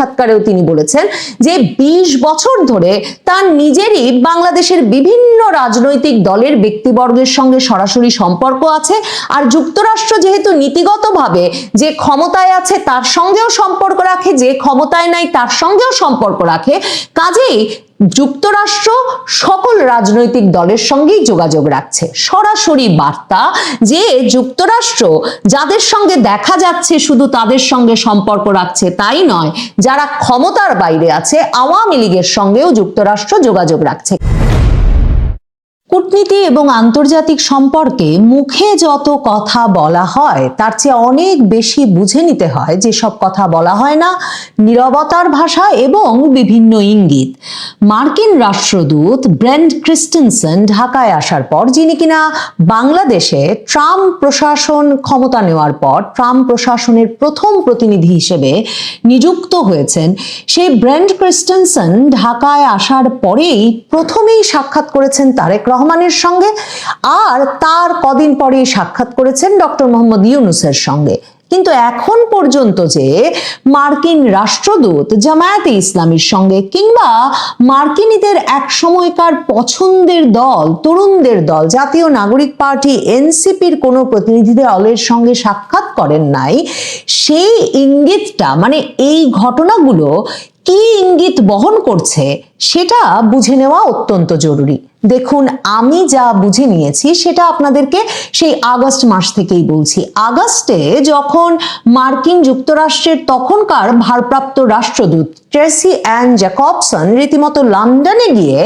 সাক্ষাৎকারেও তিনি বলেছেন যে 20 বছর ধরে তার নিজেরই বাংলাদেশের বিভিন্ন রাজনৈতিক দলের ব্যক্তিবর্গের সঙ্গে সরাসরি সম্পর্ক আছে, আর যুক্তরাষ্ট্র যেহেতু নীতিগতভাবে যে ক্ষমতায় আছে তার সঙ্গেও সম্পর্ক রাখে, যে ক্ষমতায় নাই তার সঙ্গেও সম্পর্ক রাখে, কাজেই যুক্তরাষ্ট্র সকল রাজনৈতিক দলের সঙ্গেই যোগাযোগ রাখছে। সরাসরি বার্তা যে যুক্তরাষ্ট্র যাদের সঙ্গে দেখা যাচ্ছে শুধু তাদের সঙ্গে সম্পর্ক রাখছে তাই নয়, যারা ক্ষমতার বাইরে আছে আওয়ামী লীগের সঙ্গেও যুক্তরাষ্ট্র যোগাযোগ রাখছে। কূটনীতি এবং আন্তর্জাতিক সম্পর্কে মুখে যত কথা বলা হয় তার চেয়ে অনেক বেশি বুঝে নিতে হয় যেসব কথা বলা হয় না, নীরবতার ভাষা এবং বিভিন্ন ইঙ্গিত। মার্কিন রাষ্ট্রদূত ব্রেন্ট ক্রিস্টেনসেন ঢাকায় আসার পর, যিনি কিনা বাংলাদেশে ট্রাম্প প্রশাসন ক্ষমতা নেওয়ার পর ট্রাম্প প্রশাসনের প্রথম প্রতিনিধি হিসেবে নিযুক্ত হয়েছেন, সেই ব্রেন্ট ক্রিস্টেনসেন ঢাকায় আসার পরেই প্রথমেই সাক্ষাৎ করেছেন তারেক রহমানের সঙ্গে, আর তার কদিন পরেই সাক্ষাৎ করেছেন ডক্টর মোহাম্মদ ইউনূসের সঙ্গে। কিন্তু এখন পর্যন্ত যে মার্কিন রাষ্ট্রদূত জামায়াতে ইসলামীর সঙ্গে কিংবা মার্কিনীদের এক সময়কার পছন্দের দল, তরুণদের দল জাতীয় নাগরিক পার্টি এনসিপির কোনো প্রতিনিধি দলের সঙ্গে সাক্ষাৎ করেন নাই, সেই ইঙ্গিতটা মানে এই ঘটনাগুলো কি ইঙ্গিত বহন করছে সেটা বুঝে নেওয়া অত্যন্ত জরুরি। দেখুন, আমি যা বুঝে নিয়েছি সেটা আপনাদেরকে সেই আগস্ট মাস থেকেই বলছি। আগস্টে যখন মার্কিন যুক্তরাষ্ট্রের তখনকার ভারপ্রাপ্ত রাষ্ট্রদূত ট্রেসি অ্যান জ্যাকবসন রীতিমতো লন্ডনে গিয়ে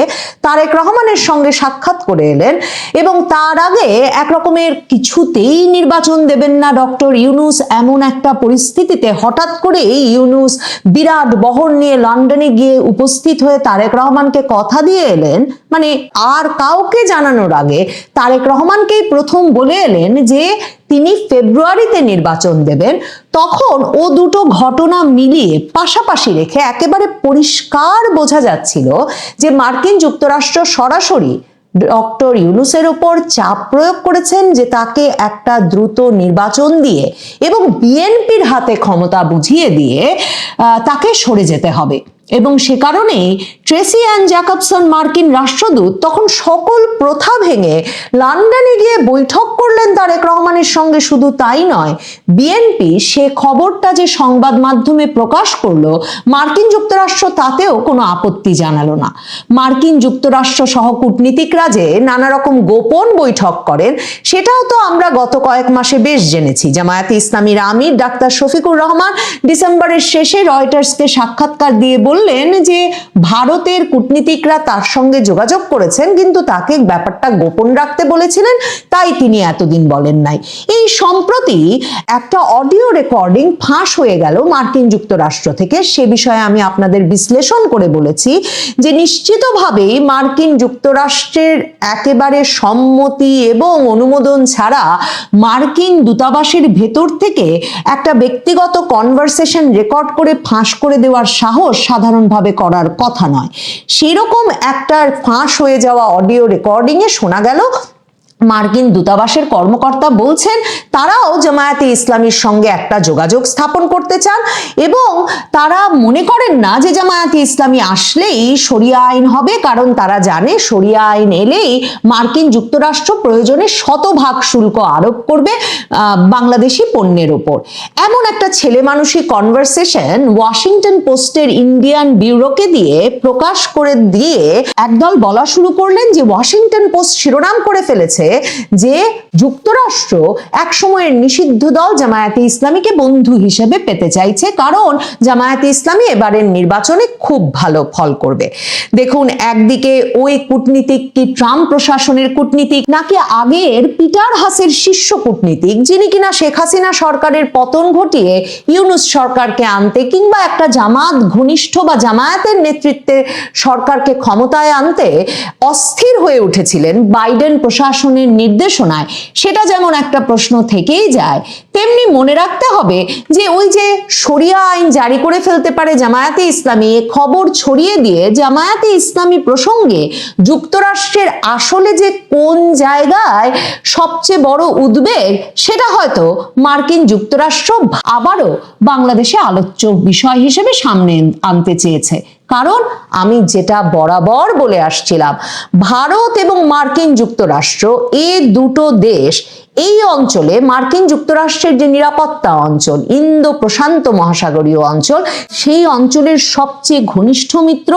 তারেক রহমানের সঙ্গে সাক্ষাৎ করে এলেন, এবং তার আগে একরকমের কিছুতেই নির্বাচন দেবেন না ডক্টর ইউনূস এমন একটা পরিস্থিতিতে হঠাৎ করে ইউনূস বিরাট বহর নিয়ে লন্ডনে গিয়ে উপস্থিত হয়ে তারেক রহমানকে কথা দিয়ে এলেন, মানে আর কাউকে জানানোর আগে তারেক রহমানকেই প্রথম বলে এলেন যে তিনি ফেব্রুয়ারিতে নির্বাচন দেবেন। তখন ও দুটো ঘটনা মিলিয়ে পাশাপাশি রেখে একেবারে পরিষ্কার বোঝা যাচ্ছিল যে মার্কিন যুক্তরাষ্ট্র সরাসরি ডক্টর ইউনূসের উপর চাপ প্রয়োগ করেছেন যে তাকে একটা দ্রুত নির্বাচন দিয়ে এবং বিএনপির হাতে ক্ষমতা বুঝিয়ে দিয়ে তাকে সরে যেতে হবে। এবং সে কারণেই ট্রেসি অ্যান জ্যাকবসন মার্কিন রাষ্ট্রদূত তখন সকল প্রথা ভেঙে লন্ডনে গিয়ে বৈঠক করলেন তারেক রহমানের সঙ্গে। শুধু তাই নয়, বিএনপি সে খবরটা যে সংবাদ মাধ্যমে প্রকাশ করলো মার্কিন যুক্তরাষ্ট্র তাতেও কোনো আপত্তি জানালো না। মার্কিন যুক্তরাষ্ট্র সহ কূটনীতিকরা যে নানা রকম গোপন বৈঠক করেন সেটাও তো আমরা গত কয়েক মাসে বেশ জেনেছি। জামায়াতে ইসলামীর আমির ডাক্তার শফিকুর রহমান ডিসেম্বরের শেষে রয়টার্সকে সাক্ষাৎকার দিয়ে বললেন যে ভারতের কূটনীতিকরা তার সঙ্গে যোগাযোগ করেছেন কিন্তু তাকে ব্যাপারটা গোপন রাখতে বলেছিলেন, তাই তিনি এতদিন বলেন নাই। এই সম্প্রতি একটা অডিও রেকর্ডিং ফাঁস হয়ে গেল মার্কিন যুক্তরাষ্ট্র থেকে। সে বিষয়ে আমি আপনাদের বিশ্লেষণ করে বলেছি যে নিশ্চিতভাবেই মার্কিন যুক্তরাষ্ট্রের একেবারে সম্মতি এবং অনুমোদন ছাড়া মার্কিন দূতাবাসের ভেতর থেকে একটা ব্যক্তিগত কনভারসেশন রেকর্ড করে ফাঁস করে দেওয়ার সাহস সাধারণভাবে করার কথা নয়। সেরকম একটা ফাঁস হয়ে যাওয়া অডিও রেকর্ডিং এ শোনা গেল মার্কিন দূতাবাসের কর্মকর্তা বলছেন তারাও জামায়াতে ইসলামীর সঙ্গে একটা যোগাযোগ স্থাপন করতে চান এবং তারা মনে করেন না যে জামায়াতে ইসলামী আসলেই শরিয়া আইন হবে, কারণ তারা জানে শরিয়া আইন এলেই মার্কিন যুক্তরাষ্ট্র প্রয়োজনে শতভাগ শুল্ক আরোপ করবে বাংলাদেশি পণ্যের উপর। এমন একটা ছেলে মানুষই কনভারসেশন ওয়াশিংটন পোস্টের ইন্ডিয়ান ব্যুরোকে দিয়ে প্রকাশ করে দিয়ে একদল বলা শুরু করলেন যে ওয়াশিংটন পোস্ট শিরোনাম করে ফেলেছে যে যুক্তরাষ্ট্র এক সময়ের নিষিদ্ধ দল জামায়াতে ইসলামীকে বন্ধু হিসেবে পেতে চাইছে, কারণ জামায়াতে ইসলামী এবারের নির্বাচনে খুব ভালো ফল করবে। দেখুন, একদিকে ওই কূটনীতিক কি ট্রাম্প প্রশাসনের কূটনীতিক নাকি আগের পিটার হাসের শীর্ষ কূটনীতিক, যিনি কিনা শেখ হাসিনা সরকারের পতন ঘটিয়ে ইউনূস সরকারকে আনতে কিংবা একটা জামাত ঘনিষ্ঠ বা জামায়াতের নেতৃত্বে সরকারকে ক্ষমতায় আনতে অস্থির হয়ে উঠেছিলেন বাইডেন প্রশাসন প্রশাসনের নির্দেশনায়, সেটা যেমন একটা প্রশ্ন থেকেই যায়, তেমনি মনে রাখতে হবে যে ওই যে শরিয়া আইন জারি করে ফেলতে পারে জামায়াতে ইসলামী, এ খবর ছড়িয়ে দিয়ে জামায়াতে ইসলামী প্রসঙ্গে যুক্তরাষ্ট্রের আসলে যে কোন জায়গায় সবচেয়ে বড় উদ্বেগ, সেটা হয়তো মার্কিন যুক্তরাষ্ট্র আবারও বাংলাদেশে আলোচ্য বিষয় হিসেবে সামনে আনতে চেয়েছে। কারণ আমি যেটা বরাবর বলে আসছিলাম, ভারত এবং মার্কিন যুক্তরাষ্ট্র এই দুটো দেশ এই অঞ্চলে মার্কিন যুক্তরাষ্ট্রের যে নিরাপত্তা অঞ্চল, ইন্দো প্রশান্ত মহাসাগরীয় অঞ্চল, সেই অঞ্চলের সবচেয়ে ঘনিষ্ঠ মিত্র।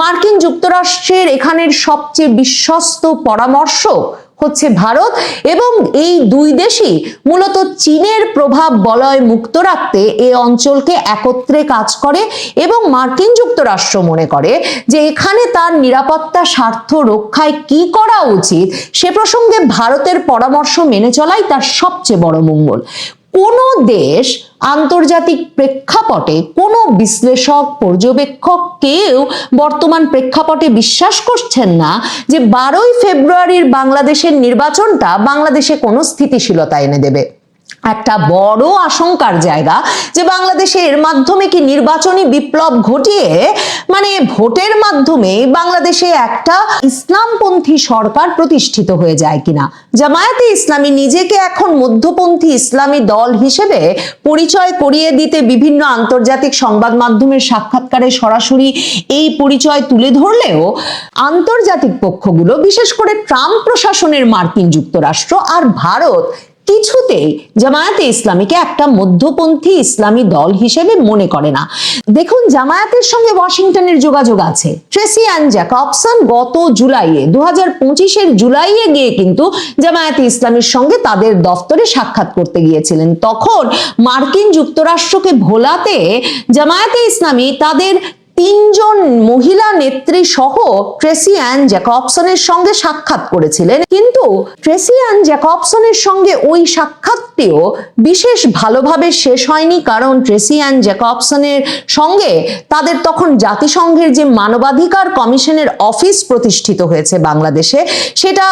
মার্কিন যুক্তরাষ্ট্রের এখানের সবচেয়ে বিশ্বস্ত পরামর্শক হচ্ছে ভারত, এবং এই দুই দেশই মূলত চীনের প্রভাব বলয় মুক্ত রাখতে এই অঞ্চলকে একত্রে কাজ করে, এবং মার্কিন যুক্তরাষ্ট্র মনে করে যে এখানে তার নিরাপত্তা স্বার্থ রক্ষায় কি করা উচিত সে প্রসঙ্গে ভারতের পরামর্শ মেনে চলাই তার সবচেয়ে বড় মঙ্গল। কোনো দেশ আন্তর্জাতিক প্রেক্ষাপটে কোনো বিশ্লেষক পর্যবেক্ষক কেউ বর্তমান প্রেক্ষাপটে বিশ্বাস করছেন না যে 12ই ফেব্রুয়ারির বাংলাদেশের নির্বাচনটা বাংলাদেশে কোনো স্থিতিশীলতা এনে দেবে। একটা বড় আশঙ্কার জায়গা যে বাংলাদেশে এর মাধ্যমে কি নির্বাচনী বিপ্লব ঘটিয়ে, মানে ভোটের মাধ্যমে বাংলাদেশে একটা ইসলামপন্থী সরকার প্রতিষ্ঠিত হয়ে যায় কিনা। জামায়াতে ইসলামী নিজেকে এখন মধ্যপন্থী ইসলামী দল হিসেবে পরিচয় করিয়ে দিতে বিভিন্ন আন্তর্জাতিক সংবাদ মাধ্যমের সাক্ষাৎকারে সরাসরি এই পরিচয় তুলে ধরলেও আন্তর্জাতিক পক্ষগুলো, বিশেষ করে ট্রাম্প প্রশাসনের মার্কিন যুক্তরাষ্ট্র আর ভারত, কিছুতেই জামায়াতে ইসলামীকে একটা মধ্যপন্থী ইসলামী দল হিসেবে মনে করে না। দেখুন, জামায়াতের সঙ্গে ওয়াশিংটনের যোগাযোগ আছে। ট্রেসি অ্যান জ্যাকবসন গত জুলাইয়ে, 2025-এর জুলাইয়ে গিয়ে কিন্তু জামায়াতে ইসলামীর সঙ্গে তাদের দফতরে সাক্ষাৎ করতে গিয়েছিলেন। তখন মার্কিন যুক্তরাষ্ট্রকে ভোলাতে জামায়াতে ইসলামী তাদের 3 জন মহিলা নেত্রী সহ ট্রেসি অ্যান জ্যাকবসনের সঙ্গে সাক্ষাৎ করেছিলেন, কিন্তু ট্রেসি অ্যান জ্যাকবসনের সঙ্গে ওই সাক্ষাৎটিও বিশেষ ভালোভাবে শেষ হয়নি, কারণ ট্রেসি অ্যান জ্যাকবসনের সঙ্গে তাদের তখন জাতিসংঘের যে মানবাধিকার কমিশনের অফিস প্রতিষ্ঠিত হয়েছে বাংলাদেশে, সেটা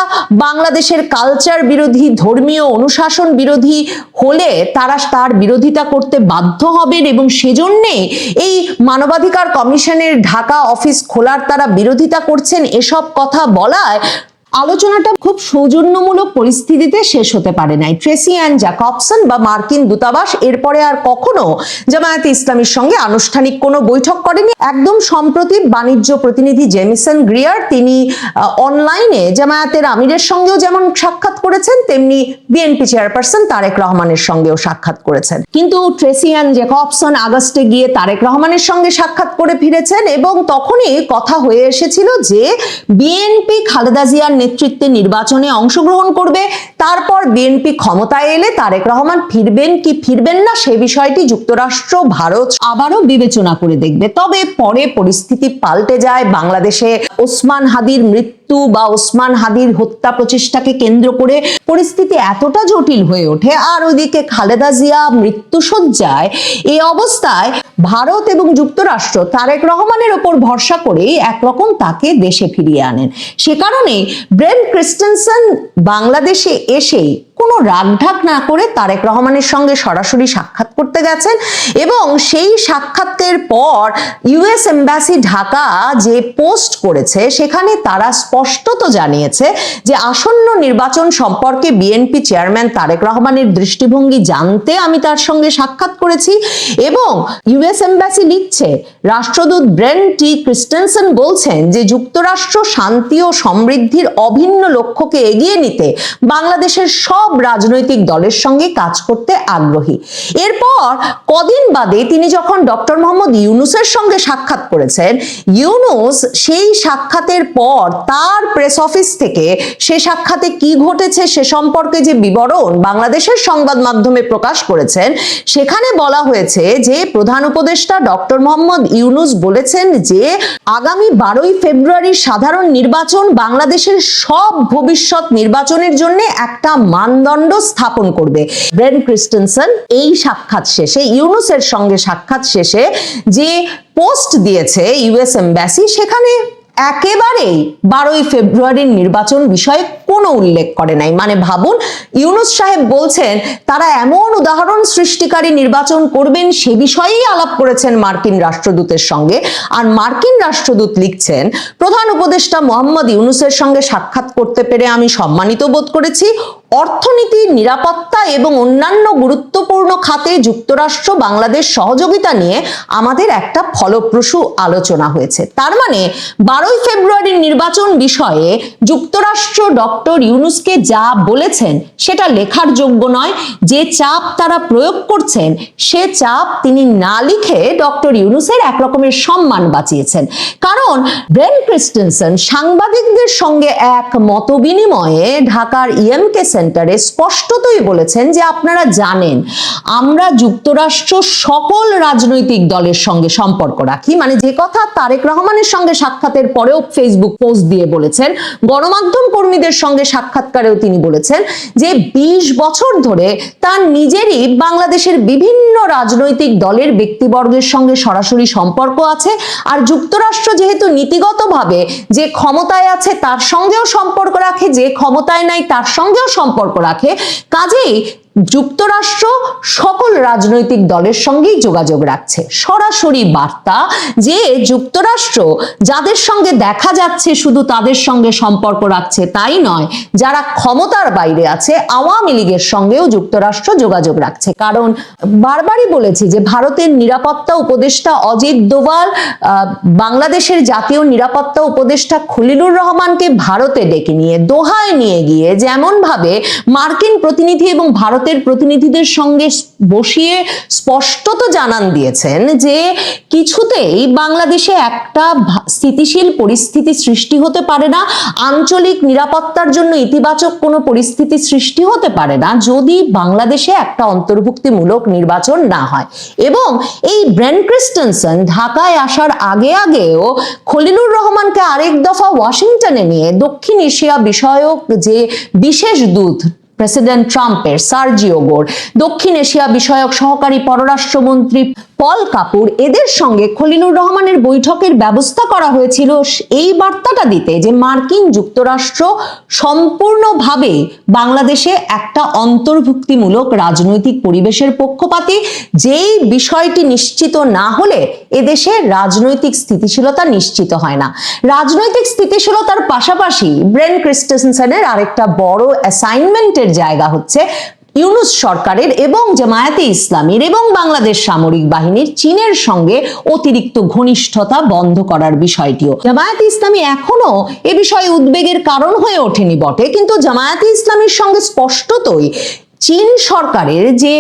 বাংলাদেশের কালচার বিরোধী, ধর্মীয় অনুশাসন বিরোধী হলে তারা তার বিরোধিতা করতে বাধ্য হবেন, এবং সেজন্যে এই মানবাধিকার কমিশনের ঢাকা অফিস খোলার তারা বিরোধিতা করছেন। এসব কথা বলায় আলোচনাটা খুব সৌজন্যমূলক পরিস্থিতিতে শেষ হতে পারে নাই। ট্রেসি অ্যান জ্যাকবসন বা মার্কিন দূতাবাস এরপরে আর কখনো জামায়াতে ইসলামীর সঙ্গে আনুষ্ঠানিক কোনো বৈঠক করেনি। একদম সম্প্রতি বাণিজ্য প্রতিনিধি জেমিসন গ্রিয়ার, তিনি অনলাইনে জামায়াতের আমিরের সঙ্গেও যেমন সাক্ষাৎ করেছেন, তেমনি বিএনপি চেয়ারপারসন তারেক রহমানের সঙ্গেও সাক্ষাৎ করেছেন। কিন্তু ট্রেসি অ্যান জ্যাকবসন আগস্টে গিয়ে তারেক রহমানের সঙ্গে সাক্ষাৎ করে ফিরেছেন, এবং তখনই কথা হয়ে এসেছিল যে বিএনপি খালেদা জিয়ার নেতৃত্বে নির্বাচনে অংশগ্রহণ করবে, তারপর বিএনপি ক্ষমতায় এলে তারেক রহমান ফিরবেন কি ফিরবেন না সে বিষয়টি যুক্তরাষ্ট্র, ভারত আবারও বিবেচনা করে দেখবে। তবে পরে পরিস্থিতি পাল্টে যায়। বাংলাদেশে ওসমান হাদির মৃত্যু বা ওসমান হাদির হত্যা প্রচেষ্টাকে কেন্দ্র করে পরিস্থিতি এতটা জটিল হয়ে ওঠে, আর ওইদিকে খালেদা জিয়া মৃত্যুশয্যায়। এই অবস্থায় ভারত এবং যুক্তরাষ্ট্র তারেক রহমানের ওপর ভরসা করেই একরকম তাকে দেশে ফিরিয়ে আনেন। সে কারণে ব্রেন ক্রিস্টেনসেন বাংলাদেশে এসেই কোনো রাগঢাক না করে তারেক রহমানের সঙ্গে সরাসরি সাক্ষাৎ করতে গেছেন, এবং সেই সাক্ষাতের পর ইউএস এম্বাসি ঢাকা যে পোস্ট করেছে সেখানে তারা স্পষ্টত জানিয়েছে যে আসন্ন নির্বাচন সম্পর্কে বিএনপি চেয়ারম্যান তারেক রহমানের দৃষ্টিভঙ্গি জানতে আমি তার সঙ্গে সাক্ষাৎ করেছি। এবং ইউএস এম্বাসি লিখছে, রাষ্ট্রদূত ব্রেন টি ক্রিস্টেনসেন বলছেন যে যুক্তরাষ্ট্র শান্তি ও সমৃদ্ধির অভিন্ন লক্ষ্যকে এগিয়ে নিতে বাংলাদেশের সব রাজনৈতিক দলের সঙ্গে কাজ করতে আগ্রহী। এরপর কদিন বাদে তিনি যখন ডক্টর মোহাম্মদ ইউনূসের সঙ্গে সাক্ষাৎ করেছেন, ইউনূস সেই সাক্ষাতের পর তার প্রেস অফিস থেকে সে সাক্ষাতে কি ঘটেছে সে সম্পর্কে যে বিবরণ বাংলাদেশের সংবাদ মাধ্যমে প্রকাশ করেছেন, সেখানে বলা হয়েছে যে প্রধান উপদেষ্টা ডক্টর মোহাম্মদ ইউনূস বলেছেন যে আগামী 12ই ফেব্রুয়ারির সাধারণ নির্বাচন বাংলাদেশের সব ভবিষ্যৎ নির্বাচনের জন্য একটা মানদণ্ড স্থাপন করবে। ব্রেন ক্রিস্টেনসেন এই সাক্ষাৎ শেষে, ইউনূসের সঙ্গে সাক্ষাৎ শেষে যে পোস্ট দিয়েছে ইউএস এম্বাসি, সেখানে একেবারেই 12ই ফেব্রুয়ারির নির্বাচন বিষয়ে কোনো উল্লেখ করে নাই। মানে ভাবুন, ইউনূস সাহেব বলছেন তারা এমন উদাহরণ সৃষ্টিকারী নির্বাচন করবেন সে বিষয়েই আলাপ করেছেন মার্কিন রাষ্ট্রদূতের সঙ্গে। আর মার্কিন রাষ্ট্রদূত লিখছেন, প্রধান উপদেষ্টা মোহাম্মদ ইউনূসের সঙ্গে সাক্ষাৎ করতে পেরে আমি সম্মানিত বোধ করেছি। অর্থনীতি, নিরাপত্তা এবং অন্যান্য গুরুত্বপূর্ণ খাতে যুক্তরাষ্ট্র বাংলাদেশ সহযোগিতা নিয়ে আমাদের একটা ফলপ্রসূ আলোচনা হয়েছে। তার মানে 12ই ফেব্রুয়ারির নির্বাচন বিষয়ে যুক্তরাষ্ট্র ডক্টর ইউনূসকে যা বলেছেন সেটা লেখার যোগ্য নয়। যে চাপ তারা প্রয়োগ করছেন সে চাপ তিনি না লিখে ডক্টর ইউনূসের এক রকমের সম্মান বাঁচিয়েছেন। কারণ ব্রেন ক্রিস্টেনসেন সাংবাদিকদের সঙ্গে এক মতবিনিময়ে ঢাকার ইএমকে সেন্টারে স্পষ্টতই বলেছেন যে আপনারা জানেন আমরা যুক্তরাষ্ট্র সকল রাজনৈতিক দলের সঙ্গে সম্পর্ক রাখি। মানে যে কথা তারেক রহমানের সঙ্গে সাক্ষাতের পরেও ফেসবুক পোস্ট দিয়ে বলেছেন, গণমাধ্যম কর্মীদের সঙ্গে সাক্ষাৎকারেও তিনি বলেছেন যে 20 বছর ধরে তার নিজেরই বাংলাদেশের বিভিন্ন রাজনৈতিক দলের ব্যক্তিবর্গের সঙ্গে সরাসরি সম্পর্ক আছে। আর যুক্তরাষ্ট্র যেহেতু নীতিগতভাবে যে ক্ষমতায় আছে তার সঙ্গেও সম্পর্ক রাখে, যে ক্ষমতায় নাই তার সঙ্গেও সম্পর্ক রাখে, কাজেই যুক্তরাষ্ট্র সকল রাজনৈতিক দলের সঙ্গেই যোগাযোগ রাখছে। সরাসরি বার্তা যে যুক্তরাষ্ট্র যাদের সঙ্গে দেখা যাচ্ছে শুধু তাদের সঙ্গে সম্পর্ক রাখছে তাই নয়, যারা ক্ষমতার বাইরে আছে আওয়ামী লীগের সঙ্গেও যুক্তরাষ্ট্র যোগাযোগ রাখছে। কারণ বারবারই বলেছি যে ভারতের নিরাপত্তা উপদেষ্টা অজিত দোভাল বাংলাদেশের জাতীয় নিরাপত্তা উপদেষ্টা খলিলুর রহমানকে ভারতে ডেকে নিয়ে দোহায় নিয়ে গিয়ে যেমন ভাবে মার্কিন প্রতিনিধি এবং ভারতের প্রতিনিধিদের সঙ্গে বসিয়ে স্পষ্টত জানান দিয়েছেন যে কিছুতেই বাংলাদেশে একটা স্থিতিশীল পরিস্থিতি সৃষ্টি হতে পারে না, আঞ্চলিক নিরাপত্তার জন্য ইতিবাচক কোনো পরিস্থিতি সৃষ্টি হতে পারে না যদি বাংলাদেশে একটা অন্তর্ভুক্তিমূলক নির্বাচন না হয়। এবং এই ব্রেন ক্রিস্টেনসেন ঢাকায় আসার আগেও খলিলুর রহমানকে আরেক দফা ওয়াশিংটনে নিয়ে দক্ষিণ এশিয়া বিষয়ক যে বিশেষ দূত প্রেসিডেন্ট ট্রাম্পের সার্জিও গোর, দক্ষিণ এশিয়া বিষয়ক সহকারী পররাষ্ট্রমন্ত্রী পল কাপুর, এদের সঙ্গে খলিলুর রহমানের বৈঠকের ব্যবস্থা করা হয়েছিল এই বার্তাটা দিতে যে মার্কিন যুক্তরাষ্ট্র সম্পূর্ণভাবে বাংলাদেশে একটা অন্তর্ভুক্তিমূলক রাজনৈতিক পরিবেশের পক্ষপাতী। যেই বিষয়টি নিশ্চিত না হলে এদেশে রাজনৈতিক স্থিতিশীলতা নিশ্চিত হয় না। রাজনৈতিক স্থিতিশীলতার পাশাপাশি ব্রেন ক্রিস্টেনসেনের আরেকটা বড় অ্যাসাইনমেন্টের জায়গা হচ্ছে ইউনূস সরকারের এবং জামায়াতে ইসলামীর এবং বাংলাদেশ সামরিক বাহিনীর চীনের সঙ্গে অতিরিক্ত ঘনিষ্ঠতা বন্ধ করার বিষয়টিও। জামায়াতে ইসলামী এখনো এ বিষয়ে উদ্বেগের কারণ হয়ে ওঠেনি বটে, কিন্তু জামায়াতে ইসলামীর সঙ্গে স্পষ্টতই চীন সরকারের যে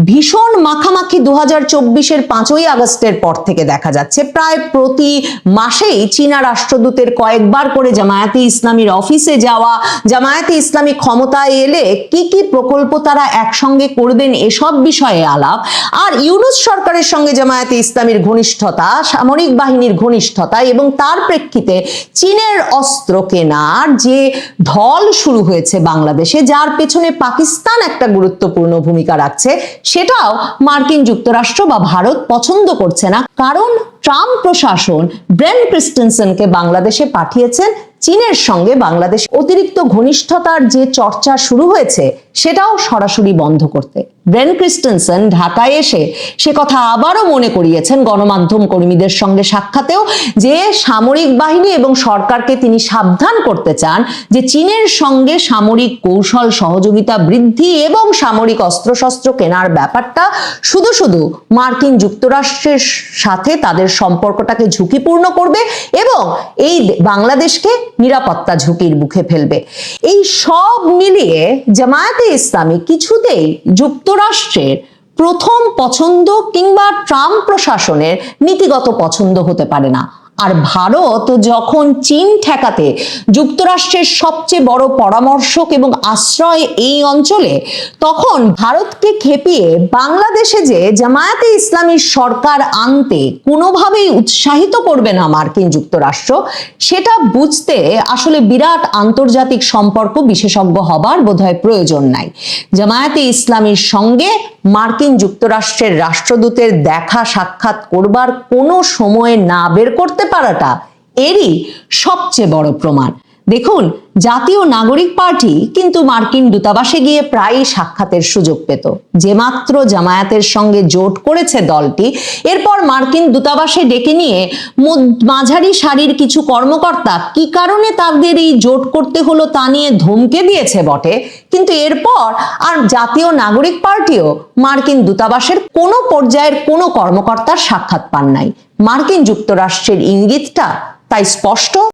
ভীষণ মাখামাখি 2024-এর 5ই আগস্টের পর থেকে দেখা যাচ্ছে, প্রায় প্রতি মাসেই চীনা রাষ্ট্রদূতের কয়েকবার করে জামায়াতে ইসলামীর অফিসে যাওয়া, জামায়াতে ইসলামী ক্ষমতায় এলে কি কি প্রকল্প তারা একসঙ্গে করবেন এসব বিষয়ে আলাপ। আর ইউনূস সরকারের সঙ্গে জামায়াতে ইসলামীর ঘনিষ্ঠতা, সামরিক বাহিনীর ঘনিষ্ঠতা এবং তার প্রেক্ষিতে চীনের অস্ত্র কেনার যে ঢল শুরু হয়েছে বাংলাদেশে, যার পেছনে পাকিস্তান একটা গুরুত্বপূর্ণ ভূমিকা রাখছে, সেটাও মার্কিন যুক্তরাষ্ট্র বা ভারত পছন্দ করছে না। কারণ ট্রাম্প প্রশাসন ব্রেন ক্রিস্টেনসেনকে বাংলাদেশে পাঠিয়েছেন চীনের সঙ্গে বাংলাদেশ অতিরিক্ত ঘনিষ্ঠতার যে চর্চা শুরু হয়েছে সেটাও সরাসরি বন্ধ করতে। ব্রেন ক্রিস্টেনসেন ঢাকায় এসে সে কথা আবারও মনে করিয়েছেন গণমাধ্যম কর্মীদের সঙ্গে সাক্ষাতেও যে সামরিক বাহিনী এবং সরকারকে তিনি সাবধান করতে চান যে চীনের সঙ্গে সামরিক কৌশল সহযোগিতা বৃদ্ধি এবং সামরিক অস্ত্রশস্ত্র কেনার ব্যাপারটা শুধু শুধু মার্কিন যুক্তরাষ্ট্রের সাথে তাদের সম্পর্কটাকে ঝুঁকিপূর্ণ করবে এবং এই বাংলাদেশকে নিরাপত্তা ঝুঁকির মুখে ফেলবে। এই সব মিলিয়ে জামায়াতে ইসলামী কিছুতেই যুক্তরাষ্ট্রের প্রথম পছন্দ কিংবা ট্রাম্প প্রশাসনের নীতিগত পছন্দ হতে পারে না। আর ভারত যখন চীন ঠেকাতে যুক্তরাষ্ট্রের সবচেয়ে বড় পরামর্শক এবং আশ্রয় এই অঞ্চলে, তখন ভারতকে খেপিয়ে বাংলাদেশে যে জামায়াতে ইসলামীর সরকার আনতে কোনোভাবেই উৎসাহিত করবে না মার্কিন যুক্তরাষ্ট্র, সেটা বুঝতে আসলে বিরাট আন্তর্জাতিক সম্পর্ক বিশেষজ্ঞ হবার বোধহয় প্রয়োজন নাই। জামায়াতে ইসলামীর সঙ্গে মার্কিন যুক্তরাষ্ট্রের রাষ্ট্রদূতের দেখা সাক্ষাৎ করবার কোনো সময় না বের করতে পারাটা এরই সবচেয়ে বড় প্রমাণ। দেখুন, জাতীয় নাগরিক পার্টি কিন্তু মার্কিন দূতাবাসে গিয়ে প্রায়ই সাক্ষাতের সুযোগ পেত। যে মাত্র জামায়াতের সঙ্গে জোট করেছে দলটি, এরপর মার্কিন দূতাবাসে ডেকে নিয়ে মাঝারি সারির কিছু কর্মকর্তা কি কারণে তাদের এই জোট করতে হলো তা নিয়ে ধমকে দিয়েছে বটে, কিন্তু এরপর আর জাতীয় নাগরিক পার্টিও মার্কিন দূতাবাসের কোনো পর্যায়ের কোনো কর্মকর্তার সাক্ষাৎ পান নাই। মার্কিন যুক্তরাষ্ট্রের ইঙ্গিতটা তাই স্পষ্ট।